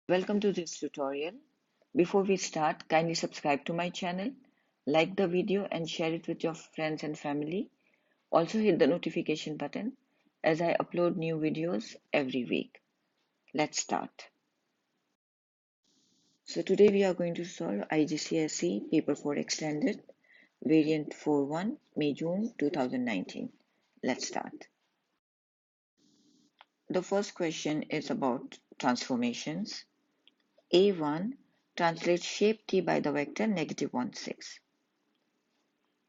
Welcome to this tutorial. Before we start, kindly subscribe to my channel, like the video and share it with your friends and family. Also hit the notification button as I upload new videos every week. Let's start. So today we are going to solve Igcse Paper 4 Extended, Variant 4.1, May-June 2019. Let's start. The first question is about transformations. A1 translates shape t by the vector -1, 6.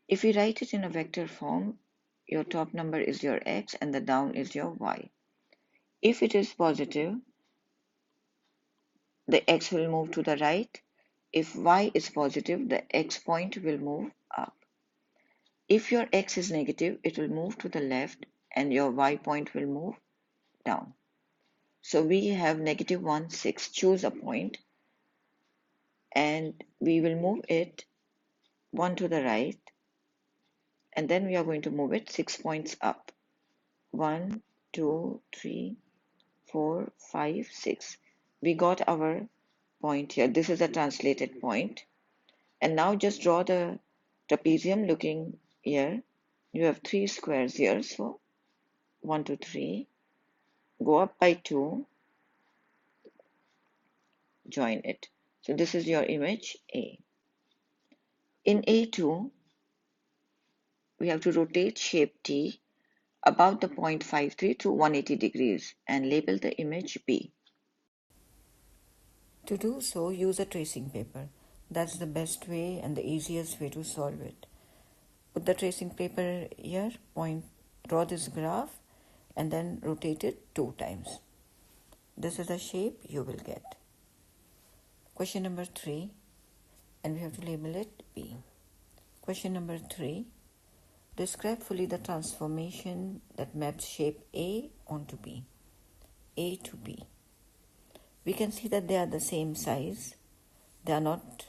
If we write it in a vector form, your top number is your x and the down is your y. If it is positive, the x will move to the right. If y is positive, the x point will move up. If your x is negative, it will move to the left and your y point will move down. So we have -1, 6. Choose a point and we will move it 1 to the right, and then we are going to move it 6 points up. 1, 2, 3, 4, 5, 6. We got our point here. This is a translated point. And now just draw the trapezium looking here. You have 3 squares here. So 1, 2, 3. Go up by 2. Join it. So this is your image A. In A2, we have to rotate shape T about the point 53 to 180 degrees and label the image B. To do so, use a tracing paper. That's the best way and the easiest way to solve it. Put the tracing paper here, draw this graph and then rotate it 2 times. This is the shape you will get. Question number 3, and we have to label it B. Question number 3, describe fully the transformation that maps shape A onto B. A to B. We can see that they are the same size. They are not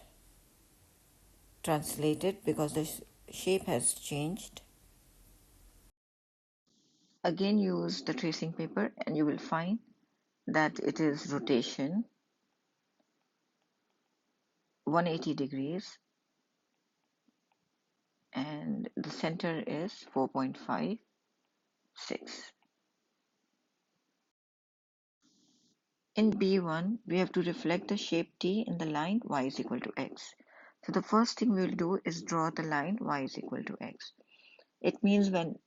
translated because the shape has changed. Again, use the tracing paper and you will find that it is rotation 180 degrees and the center is 4.56. In B1, we have to reflect the shape T in the line y is equal to x. So the first thing we will do is draw the line y is equal to x. It means when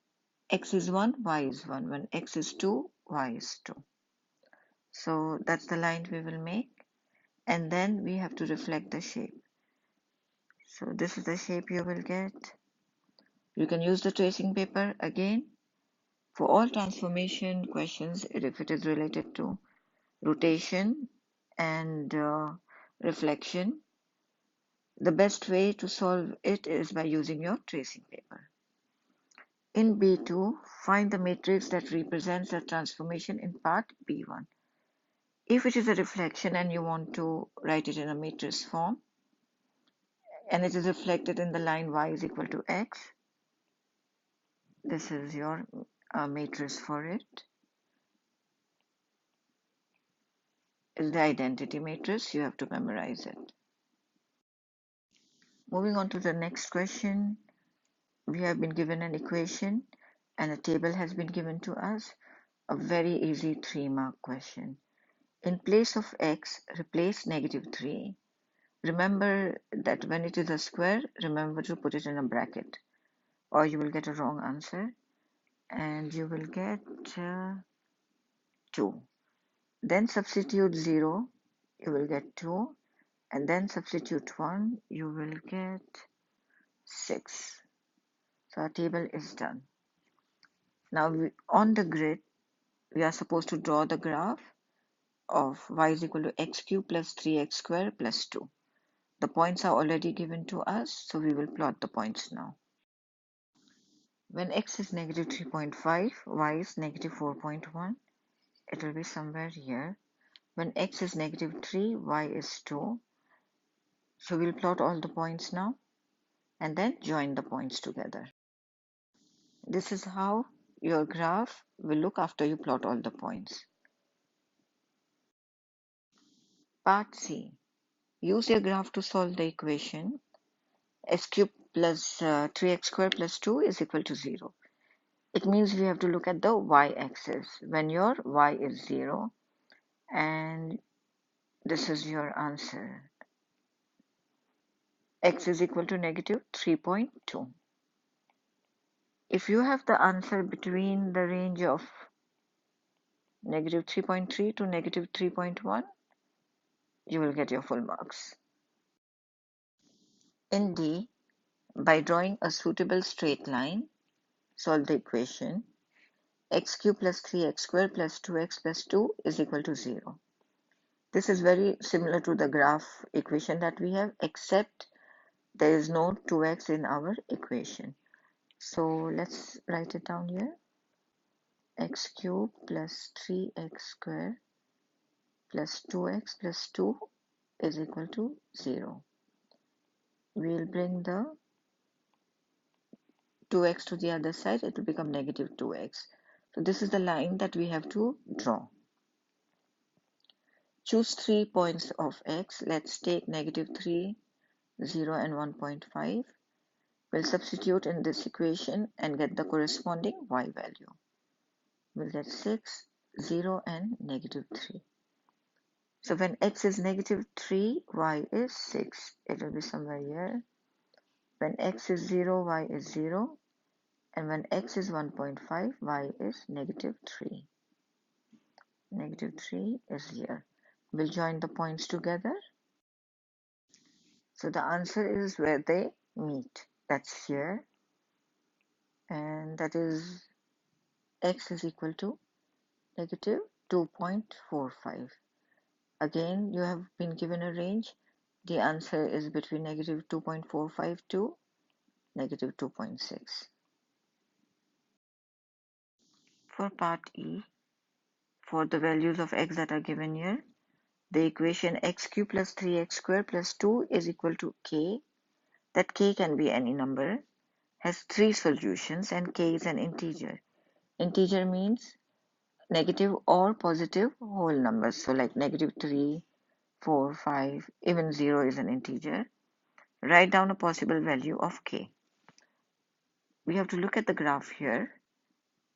x is 1, y is 1. When x is 2, y is 2. So that's the line we will make. And then we have to reflect the shape. So this is the shape you will get. You can use the tracing paper again. For all transformation questions, if it is related to rotation and reflection, the best way to solve it is by using your tracing paper. In B2, find the matrix that represents the transformation in part B1. If it is a reflection and you want to write it in a matrix form, and it is reflected in the line y is equal to x, this is your matrix for it. Is the identity matrix. You have to memorize it. Moving on to the next question, we have been given an equation and a table has been given to us. A very easy 3-mark question. In place of x, replace -3. Remember that when it is a square, remember to put it in a bracket or you will get a wrong answer and you will get 2. Then substitute 0, you will get 2, and then substitute 1, you will get 6. So our table is done. Now on the grid, we are supposed to draw the graph of y is equal to x cubed plus 3x squared plus 2. The points are already given to us, so we will plot the points now. When x is -3.5, y is -4.1, it will be somewhere here. When x is -3, y is 2. So we'll plot all the points now and then join the points together. This is how your graph will look after you plot all the points. Part C. Use your graph to solve the equation x cubed plus 3x squared plus 2 is equal to 0. It means we have to look at the y-axis when your y is 0, and this is your answer. X is equal to negative 3.2. If you have the answer between the range of negative 3.3 to negative 3.1, you will get your full marks. In D, by drawing a suitable straight line, solve the equation x cubed plus 3x squared plus 2x plus 2 is equal to 0. This is very similar to the graph equation that we have, except there is no 2x in our equation. So let's write it down here. X cubed plus 3x squared plus 2x plus 2 is equal to 0. We'll bring the 2x to the other side, it will become negative 2x. So this is the line that we have to draw. Choose 3 points of x. Let's take negative 3, 0 and 1.5. We'll substitute in this equation and get the corresponding y value. We'll get 6, 0 and negative 3. So when x is negative 3, y is 6. It will be somewhere here. When x is 0, y is 0. And when x is 1.5, y is negative 3. Negative 3 is here. We'll join the points together. So the answer is where they meet. That's here. And that is x is equal to negative 2.45. Again, you have been given a range. The answer is between negative 2.45 to negative 2.6. For part E, for the values of x that are given here, the equation x cubed plus 3x squared plus 2 is equal to k. That k can be any number, has 3 solutions, and k is an integer. Integer means negative or positive whole numbers. So like negative 3, 4, 5, even 0 is an integer. Write down a possible value of k. We have to look at the graph here,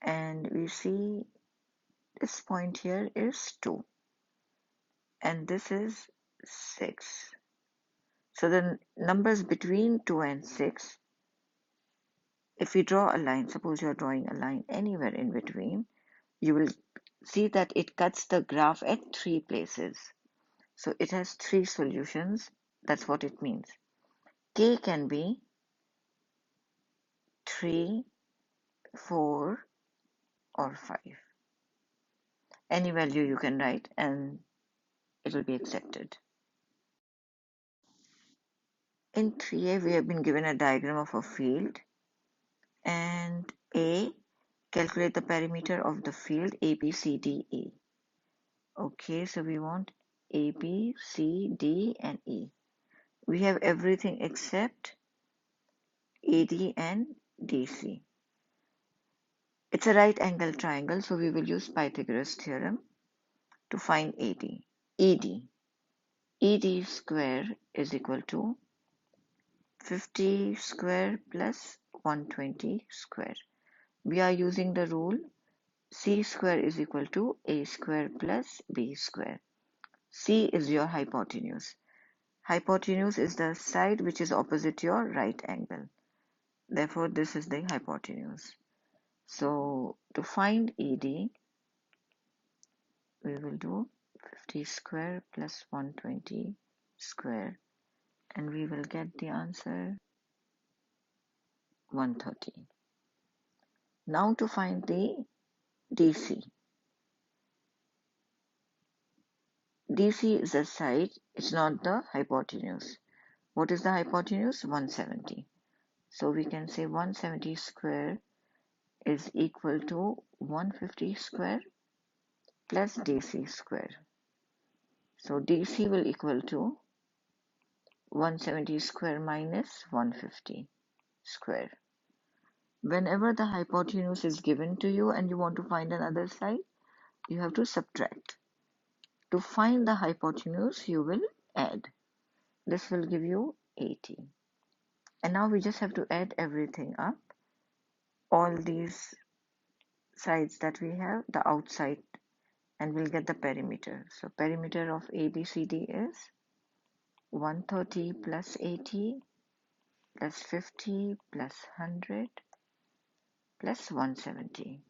and we see this point here is 2, and this is 6. So the numbers between 2 and 6, if we draw a line, suppose you are drawing a line anywhere in between, you will see that it cuts the graph at 3 places. So it has 3 solutions. That's what it means. K can be 3, 4, or 5. Any value you can write and it will be accepted. In 3A, we have been given a diagram of a field, and A, calculate the perimeter of the field A, B, C, D, E. Okay, so we want A, B, C, D, and E. We have everything except AD and DC. It's a right angle triangle, so we will use Pythagoras theorem to find AD. ED square is equal to 50 square plus 120 square. We are using the rule C square is equal to A square plus B square. C is your hypotenuse. Hypotenuse is the side which is opposite your right angle. Therefore, this is the hypotenuse. So, to find ED, we will do 50 square plus 120 square, and we will get the answer 130. Now to find the DC. DC is the side, it's not the hypotenuse. What is the hypotenuse? 170. So we can say 170 square is equal to 150 square plus DC square. So DC will equal to 170 square minus 150 square. Whenever the hypotenuse is given to you and you want to find another side, you have to subtract. To find the hypotenuse, you will add. This will give you 80. And now we just have to add everything up. All these sides that we have, the outside, and we'll get the perimeter. So perimeter of ABCD is 130 plus 80 plus 50 plus 100 plus 170.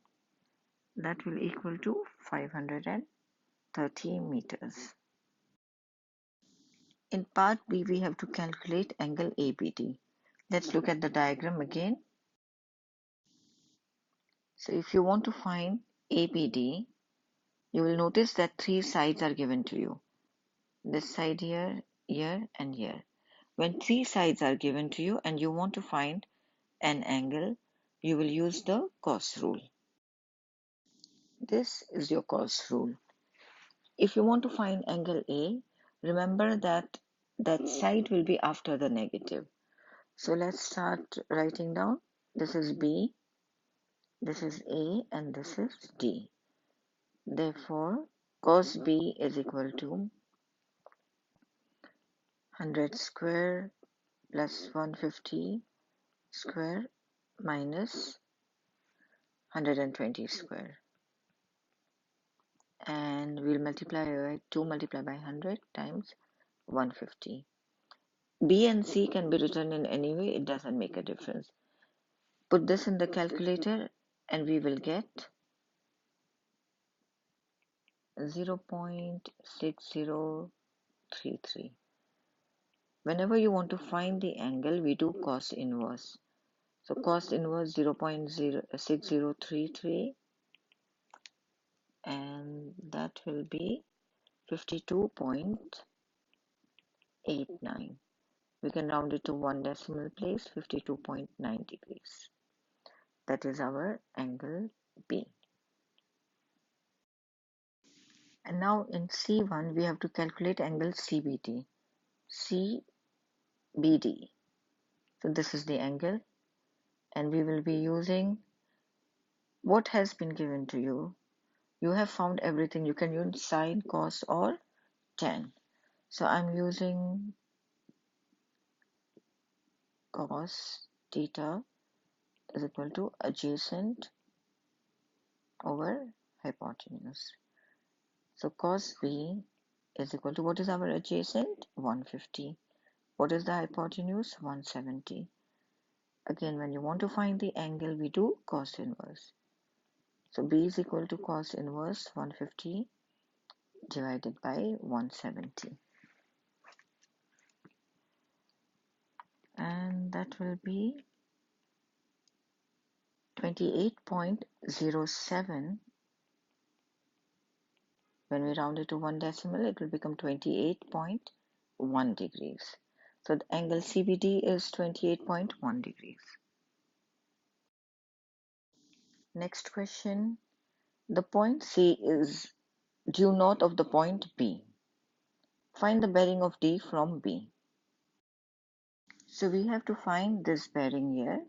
That will equal to 530 meters. In part B, we have to calculate angle ABD. Let's look at the diagram again. So if you want to find ABD, you will notice that three sides are given to you. This side here, here, and here. When three sides are given to you and you want to find an angle, you will use the cos rule. This is your cos rule. If you want to find angle A, remember that that side will be after the negative. So let's start writing down. This is B, this is A, and this is D. Therefore, cos B is equal to 100 square plus 150 square minus 120 square. And we'll multiply by 2 multiplied by 100 times 150. B and C can be written in any way, it doesn't make a difference. Put this in the calculator and we will get 0.6033. Whenever you want to find the angle, we do cos inverse. So cos inverse 0.6033 and that will be 52.89. We can round it to one decimal place, 52.9 degrees. That is our angle B. And now in C1, we have to calculate angle CBD. CBD. So this is the angle, and we will be using what has been given to you. You have found everything. You can use sine, cos, or tan. So I'm using cos theta is equal to adjacent over hypotenuse. So cos B is equal to, what is our adjacent? 150. What is the hypotenuse? 170. Again, when you want to find the angle, we do cos inverse. So B is equal to cos inverse 150 divided by 170. And that will be 28.07. When we round it to one decimal, it will become 28.1 degrees. So the angle CBD is 28.1 degrees. Next question. The point C is due north of the point B. Find the bearing of D from B. So we have to find this bearing here.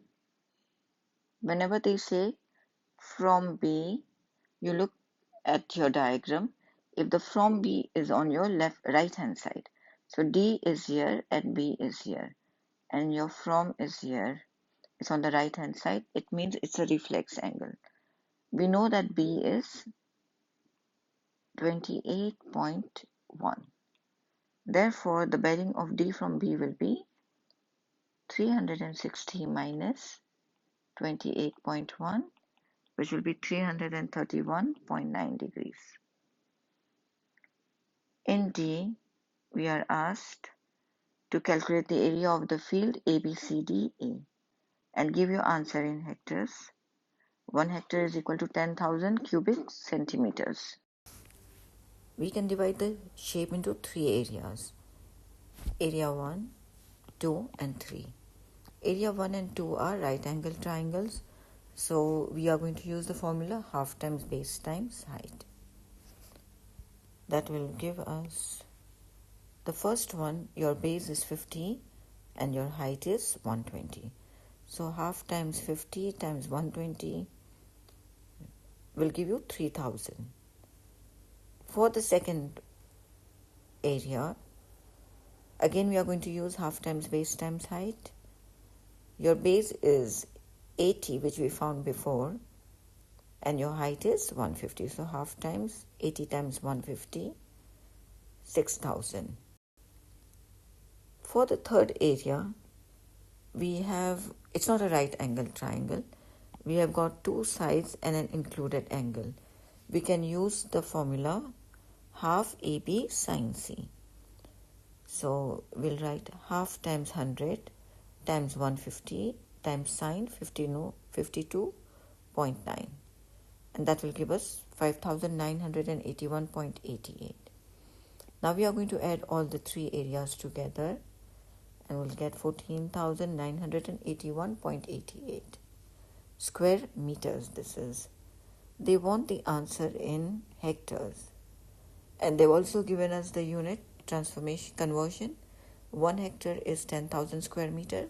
Whenever they say from B, you look at your diagram. If the from B is on your right hand side, so D is here and B is here, and your from is here, it's on the right hand side, it means it's a reflex angle. We know that B is 28.1. Therefore, the bearing of D from B will be 360 minus 28.1, which will be 331.9 degrees. In D, we are asked to calculate the area of the field ABCDE and give your answer in hectares. 1 hectare is equal to 10,000 cubic centimeters. We can divide the shape into three areas. Area 1, 2 and 3. Area 1 and 2 are right angle triangles. So we are going to use the formula half times base times height. That will give us, the first one, your base is 50 and your height is 120. So half times 50 times 120 will give you 3000. For the second area, again we are going to use half times base times height. Your base is 80, which we found before, and your height is 150. So half times 80 times 150, 6,000. For the third area, we have, it's not a right angle triangle. We have got two sides and an included angle. We can use the formula half AB sine C. So we'll write half times 100 times 150 times sine 52.9, and that will give us 5,981.88. Now we are going to add all the three areas together and we'll get 14,981.88 square meters. This is. They want the answer in hectares, and they've also given us the unit transformation conversion. 1 hectare is 10,000 square meter.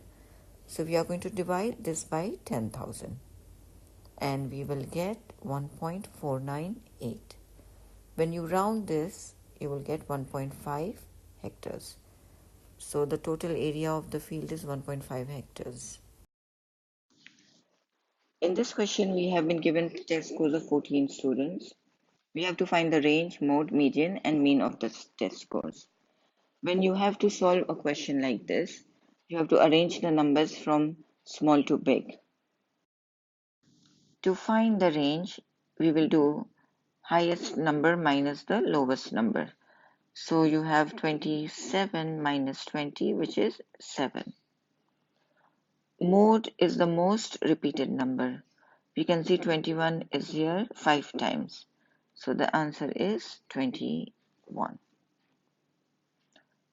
So we are going to divide this by 10,000 and we will get 1.498. When you round this, you will get 1.5 hectares. So the total area of the field is 1.5 hectares. In this question, we have been given test scores of 14 students. We have to find the range, mode, median, and mean of the test scores. When you have to solve a question like this, you have to arrange the numbers from small to big. To find the range, we will do highest number minus the lowest number. So you have 27 minus 20, which is 7. Mode is the most repeated number. We can see 21 is here 5 times. So the answer is 21.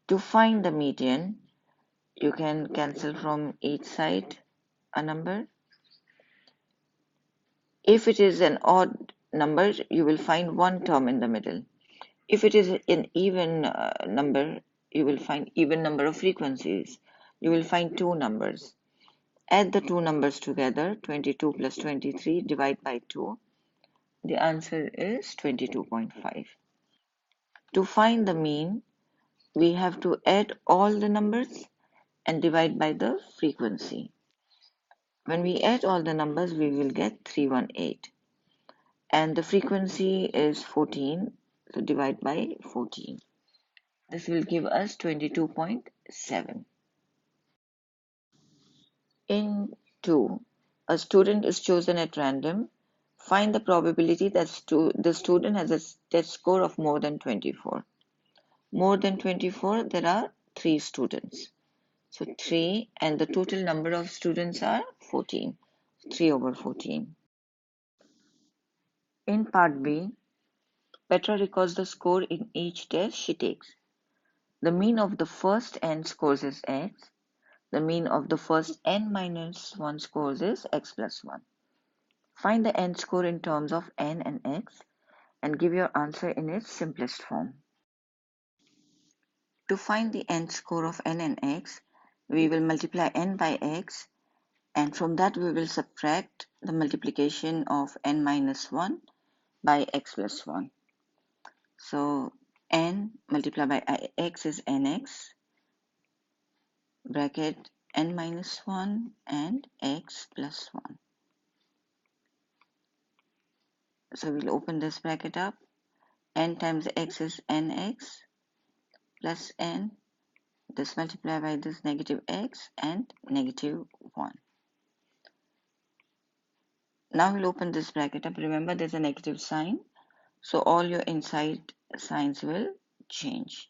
To find the median, you can cancel from each side a number. If it is an odd number, you will find one term in the middle. If it is an even number, you will find even number of frequencies. You will find two numbers. Add the two numbers together, 22 plus 23, divide by 2. The answer is 22.5. To find the mean, we have to add all the numbers and divide by the frequency. When we add all the numbers, we will get 318. And the frequency is 14, so divide by 14. This will give us 22.7. In 2, a student is chosen at random. Find the probability that the student has a test score of more than 24. More than 24, there are 3 students. So 3, and the total number of students are 14. 3 over 14. In part B, Petra records the score in each test she takes. The mean of the first n scores is x. The mean of the first n minus 1 scores is x plus 1. Find the n score in terms of n and x and give your answer in its simplest form. To find the n score of n and x, we will multiply n by x, and from that we will subtract the multiplication of n minus 1 by x plus 1. So n multiplied by x is nx, bracket n minus 1 and x plus 1. So we'll open this bracket up. N times x is nx plus n. This multiplied by this negative x and negative 1. Now we'll open this bracket up. Remember, there's a negative sign, so all your inside signs will change.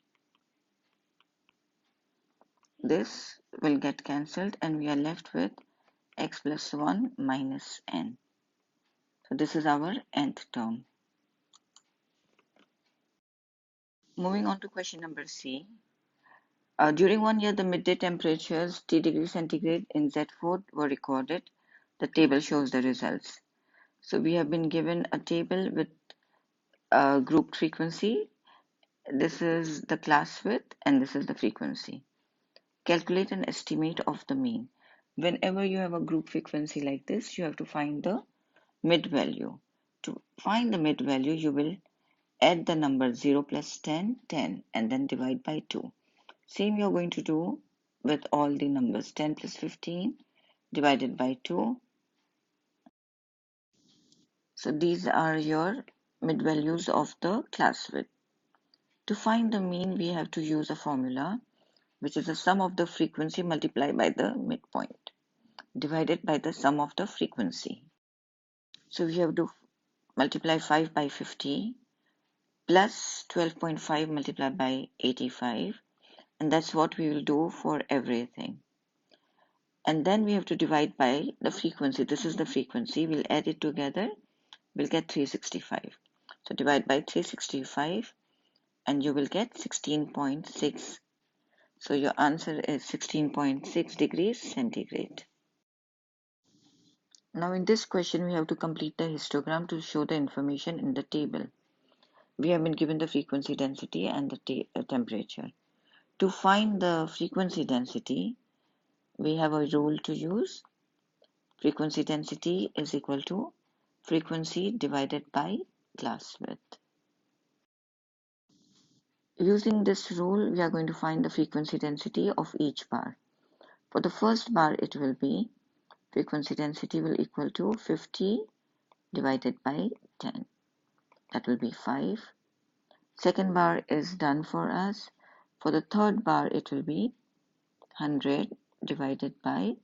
This will get cancelled and we are left with x plus 1 minus n. So this is our nth term. Moving on to question number C. During 1 year, the midday temperatures T degrees centigrade in Z4 were recorded. The table shows the results. So we have been given a table with grouped frequency. This is the class width and this is the frequency. Calculate an estimate of the mean. Whenever you have a group frequency like this, you have to find the mid value. To find the mid value, you will add the number 0 plus 10, 10, and then divide by 2. Same you're going to do with all the numbers. 10 plus 15 divided by 2. So these are your mid values of the class width. To find the mean, we have to use a formula, which is the sum of the frequency multiplied by the midpoint, divided by the sum of the frequency. So we have to multiply 5 by 50 plus 12.5 multiplied by 85, and that's what we will do for everything. And then we have to divide by the frequency. This is the frequency. We'll add it together. We'll get 365. So divide by 365 and you will get 16.6. So your answer is 16.6 degrees centigrade. Now in this question, we have to complete the histogram to show the information in the table. We have been given the frequency density and the temperature. To find the frequency density, we have a rule to use. Frequency density is equal to frequency divided by class width. Using this rule, we are going to find the frequency density of each bar. For the first bar, it will be frequency density will equal to 50 divided by 10. That will be 5. Second bar is done for us. For the third bar, it will be 100 divided by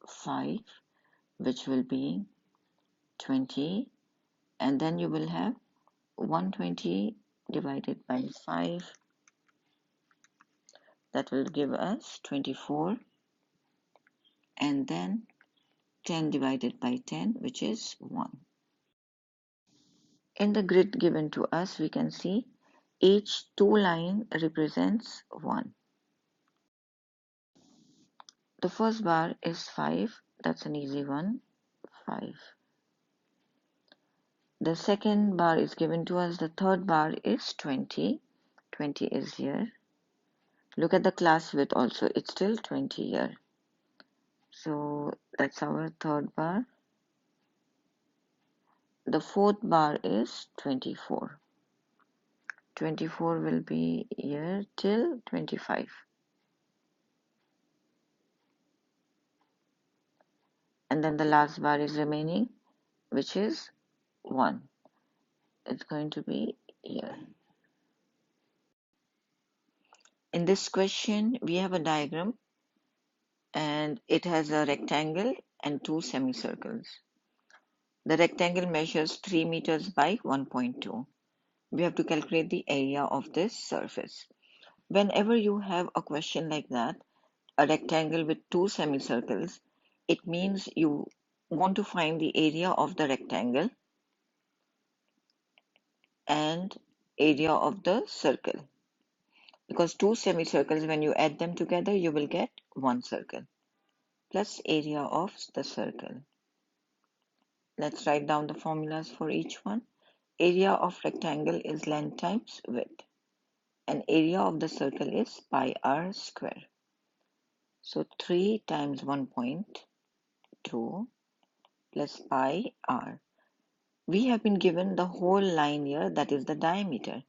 5, which will be 20. And then you will have 120 divided by 5. That will give us 24. And then 10 divided by 10, which is 1. In the grid given to us, we can see each 2 line represents 1. The first bar is 5. That's an easy one. 5. The second bar is given to us. The third bar is 20. 20 is here. Look at the class width also. It's still 20 here. So that's our third bar. The fourth bar is 24. 24 will be here till 25. And then the last bar is remaining, which is 1. It's going to be here. In this question, we have a diagram and it has a rectangle and 2 semicircles. The rectangle measures 3 meters by 1.2. We have to calculate the area of this surface. Whenever you have a question like that, a rectangle with 2 semicircles, it means you want to find the area of the rectangle and area of the circle. Because 2 semicircles, when you add them together, you will get 1 circle plus area of the circle. Let's write down the formulas for each one. Area of rectangle is length times width, and area of the circle is pi r square. So 3 times 1.2 plus pi r. We have been given the whole line here, that is the diameter.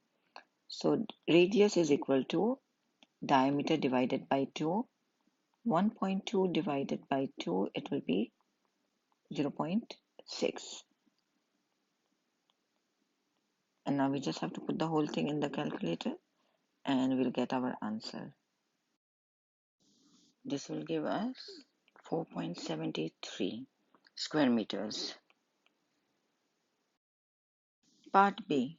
So radius is equal to diameter divided by 2. 1.2 divided by 2, it will be 0.6. And now we just have to put the whole thing in the calculator and we'll get our answer. This will give us 4.73 square meters. Part B.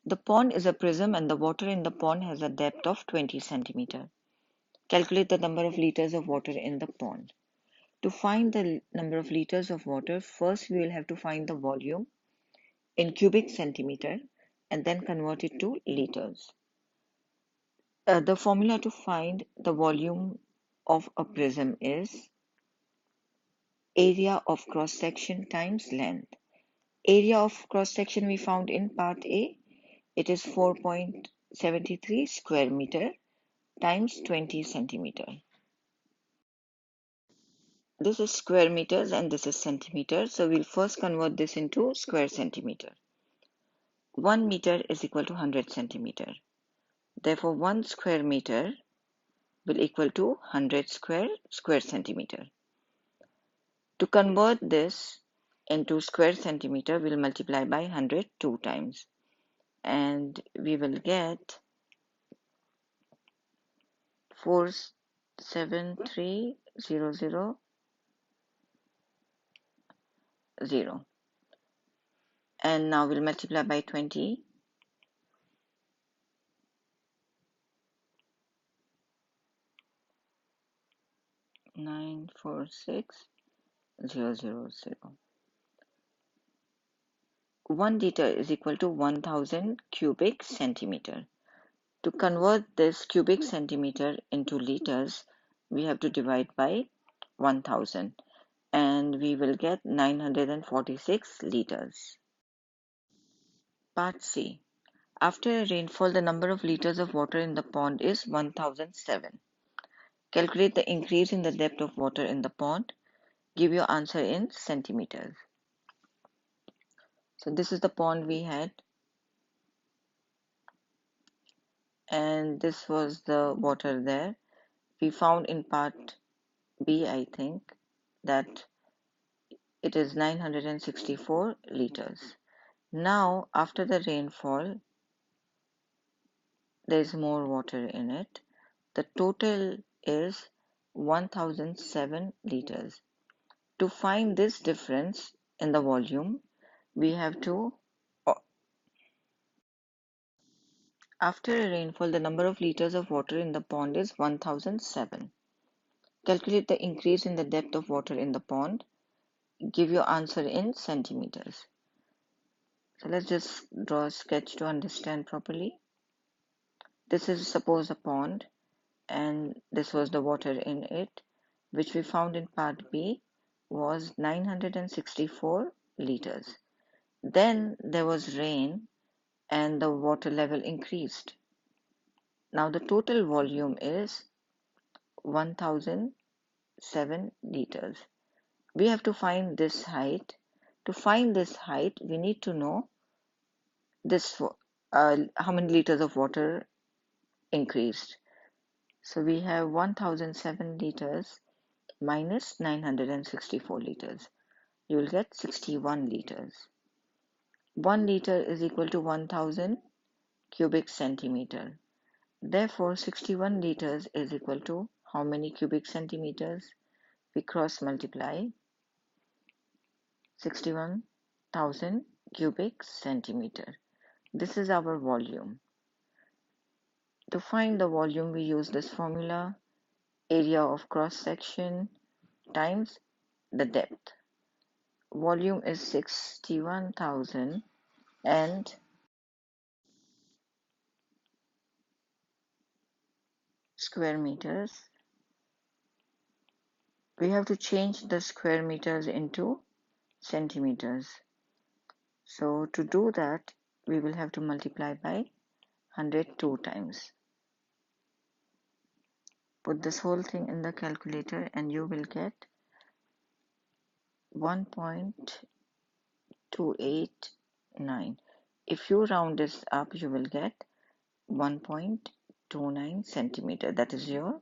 The pond is a prism and the water in the pond has a depth of 20 centimeter. Calculate the number of liters of water in the pond. To find the number of liters of water, first we will have to find the volume in cubic centimeter and then convert it to liters. The formula to find the volume of a prism is area of cross section times length. Area of cross section we found in part A. It is 4.73 square meter times 20 centimeter. This is square meters and this is centimeter. So we'll first convert this into square centimeter. 1 meter is equal to 100 centimeter. Therefore, 1 square meter will equal to 100 square centimeter. To convert this into square centimeter, we'll multiply by 100 two times, and we will get 473,000. And now we'll multiply by 20. 946,000. 1 liter is equal to 1000 cubic centimeter. To convert this cubic centimeter into liters, we have to divide by 1000, and we will get 946 liters. Part C. After a rainfall, the number of liters of water in the pond is 1007. Calculate the increase in the depth of water in the pond. Give your answer in centimeters. So this is the pond we had, and this was the water there. We found in part B, I think, that it is 964 liters. Now, after the rainfall, there is more water in it. The total is 1007 liters. To find this difference in the volume, we have to, after a rainfall, the number of liters of water in the pond is 1007. Calculate the increase in the depth of water in the pond. Give your answer in centimeters. So let's just draw a sketch to understand properly. This is suppose a pond, and this was the water in it, which we found in part B was 964 liters. Then there was rain and the water level increased. Now the total volume is 1007 liters. We have to find this height. To find this height, we need to know this how many liters of water increased. So we have 1007 liters minus 964 liters. You will get 61 liters. 1 liter is equal to 1000 cubic centimeter. Therefore, 61 liters is equal to how many cubic centimeters? We cross multiply 61,000 cubic centimeter. This is our volume. To find the volume, we use this formula: area of cross section times the depth. Volume is 61,000 and square meters. We have to change the square meters into centimeters. So to do that, we will have to multiply by 100 two times. Put this whole thing in the calculator and you will get 1.289. If you round this up, you will get 1.29 centimeter. That is your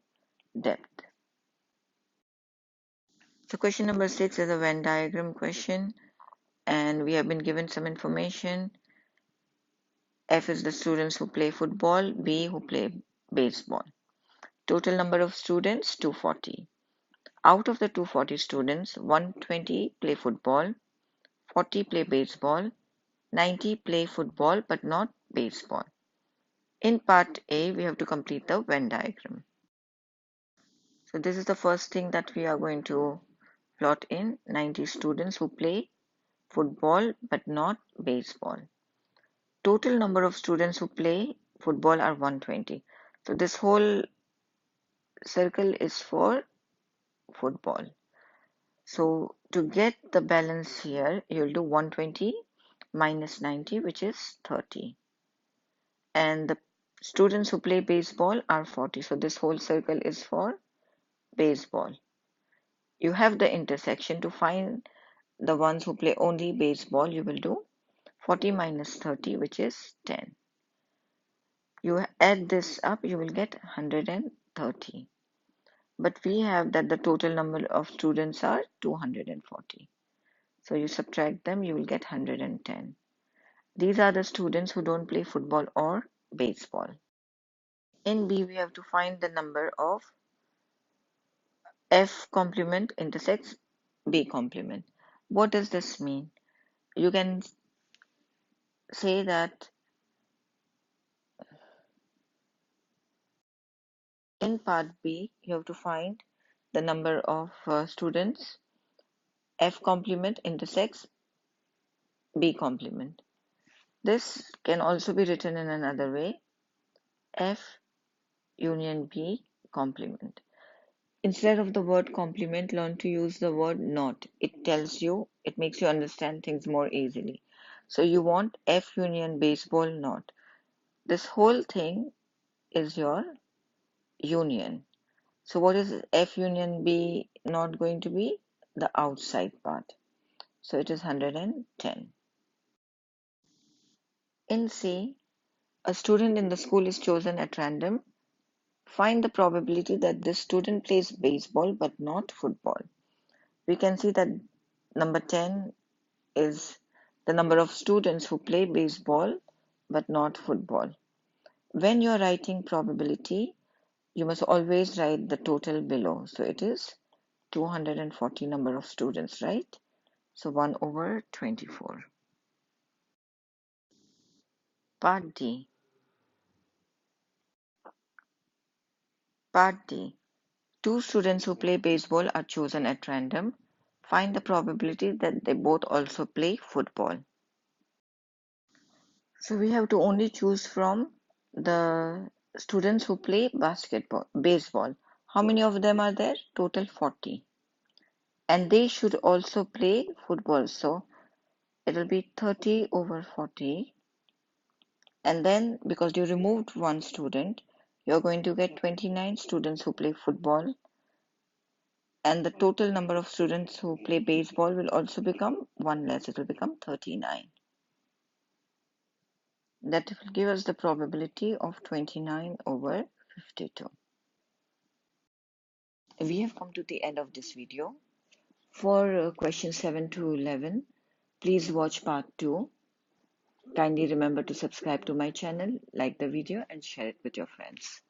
depth. So question number 6 is a Venn diagram question, and we have been given some information. F is the students who play football, B who play baseball. Total number of students 240. Out of the 240 students, 120 play football, 40 play baseball, 90 play football but not baseball. In part A, we have to complete the Venn diagram. So this is the first thing that we are going to plot in: 90 students who play football but not baseball. Total number of students who play football are 120. So this whole circle is for football. So to get the balance here, you'll do 120 minus 90, which is 30. And the students who play baseball are 40. So this whole circle is for baseball. You have the intersection. To find the ones who play only baseball, you will do 40 minus 30, which is 10. You add this up, you will get 130. But we have that the total number of students are 240. So you subtract them, you will get 110. These are the students who don't play football or baseball. In B, we have to find the number of F complement intersects B complement. What does this mean? You can say that in part B, you have to find the number of students F complement intersects B complement. This can also be written in another way, F union B complement. Instead of the word complement, learn to use the word not. It makes you understand things more easily. So you want F union baseball not. This whole thing is your union. So what is F union B not going to be? The outside part. So it is 110. In C, a student in the school is chosen at random. Find the probability that this student plays baseball but not football. We can see that number 10 is the number of students who play baseball but not football. When you are writing probability, you must always write the total below. So it is 240 number of students, right? So 1 over 24. Part D. Part D. Two students who play baseball are chosen at random. Find the probability that they both also play football. So we have to only choose from the students who play baseball. How many of them are there? Total 40. And they should also play football. So it will be 30 over 40. And then because you removed one student, you're going to get 29 students who play football. And the total number of students who play baseball will also become one less. It will become 39. That will give us the probability of 29 over 52. We have come to the end of this video. For questions 7 to 11, please watch part 2. Kindly remember to subscribe to my channel, like the video and share it with your friends.